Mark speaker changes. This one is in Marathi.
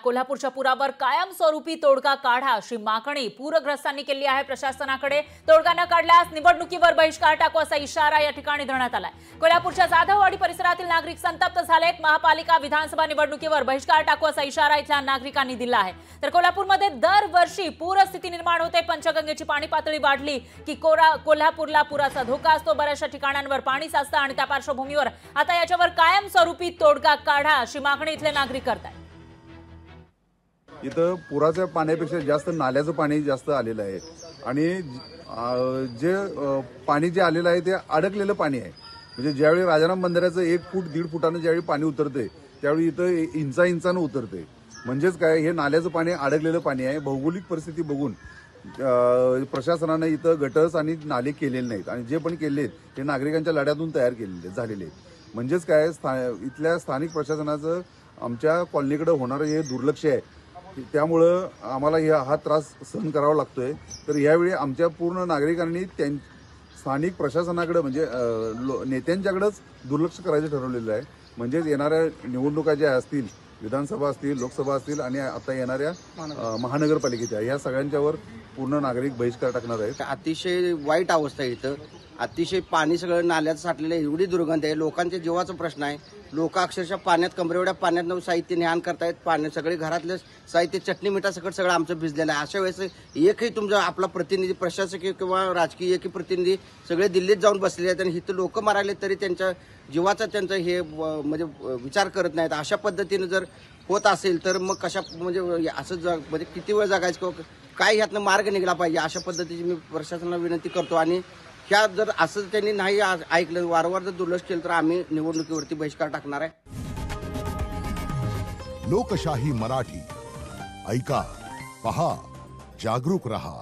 Speaker 1: कोल्हापूरच्या पुरावर कायमस्वरूपी तोडगा काढा अशी मागणी पूरग्रस्तांनी केली आहे प्रशासनाकडे। तोडगा न काढल्यास निवडणुकीवर बहिष्कार टाकू असा इशारा या ठिकाणी देण्यात आलाय। कोल्हापूरच्या जाधववाडी परिसरातील नागरिक संतप्त झालेत। महापालिका विधानसभा निवडणुकीवर बहिष्कार टाकू असा इशारा इथल्या नागरिकांनी दिला आहे। तर कोल्हापूरमध्ये दरवर्षी पूरस्थिती निर्माण होते। पंचगंगेची पाणी पातळी वाढली की कोल्हापूरला पुराचा धोका असतो। बऱ्याचशा ठिकाणांवर पाणी साचतं आणि त्या पार्श्वभूमीवर आता याच्यावर कायमस्वरूपी तोडगा काढा अशी मागणी इथले नागरिक करतात।
Speaker 2: इथं पुराच्या पाण्यापेक्षा जास्त नाल्याचं पाणी जास्त आलेलं आहे आणि जे पाणी जे आलेलं आहे ते अडकलेलं पाणी आहे। म्हणजे ज्यावेळी राजाराम बंधाऱ्याचं 1 फूट 1.5 फुटानं ज्यावेळी पाणी उतरते त्यावेळी इथं इंचानं उतरते। म्हणजेच काय, हे नाल्याचं पाणी अडकलेलं पाणी आहे। भौगोलिक परिस्थिती बघून प्रशासनाने इथं गटर्स आणि नाले केलेले नाहीत आणि जे पण केलेत ते नागरिकांच्या लढ्यातून तयार केलेले झालेले आहेत। म्हणजेच काय, इथल्या स्थानिक प्रशासनाचं आमच्या कॉलनीकडे होणारं हे दुर्लक्ष आहे, त्यामुळं आम्हाला हा त्रास सहन करावा लागतोय। तर यावेळी आमच्या पूर्ण नागरिकांनी स्थानिक प्रशासनाकडे म्हणजे नेत्यांच्याकडेच दुर्लक्ष करायचं ठरवलेलं आहे। म्हणजेच येणाऱ्या निवडणुका ज्या असतील, विधानसभा असतील, लोकसभा असतील आणि आता येणाऱ्या महानगरपालिकेच्या, या सगळ्यांच्यावर पूर्ण नागरिक बहिष्कार टाकणार आहेत।
Speaker 3: अतिशय वाईट अवस्था आहे इथं। अतिशय पाणी सगळं नाल्यात साठलेलं आहे, एवढी दुर्गंधी आहे। लोकांच्या जीवाचा प्रश्न आहे। लोक अक्षरशः पाण्यात कमरेवड्या पाण्यात साहित्य न्यान करतायत। पाणी सगळे घरातले साहित्य चटणी मिठासकट सगळं आमचं भिजलेलं आहे। अशा वेळेस एकही तुमचा आपला प्रतिनिधी, प्रशासकीय किंवा राजकीय की प्रतिनिधी सगळे दिल्लीत जाऊन बसलेले आहेत आणि इथं लोक मराले तरी त्यांच्या जीवाचा त्यांचं हे म्हणजे विचार करत नाहीत। अशा पद्धतीने जर होत असेल तर मग कशा म्हणजे असं म्हणजे किती वेळ जगायचं किंवा काय ह्यातनं मार्ग निघाला पाहिजे, अशा पद्धतीची मी प्रशासनाला विनंती करतो। आणि ह्या जर असं त्यांनी नाही ऐकलं, वारंवार जर दुर्लक्ष केलं तर आम्ही निवडणुकीवरती बहिष्कार टाकणार आहे।
Speaker 4: लोकशाही मराठी ऐका, पहा, जागरूक रहा।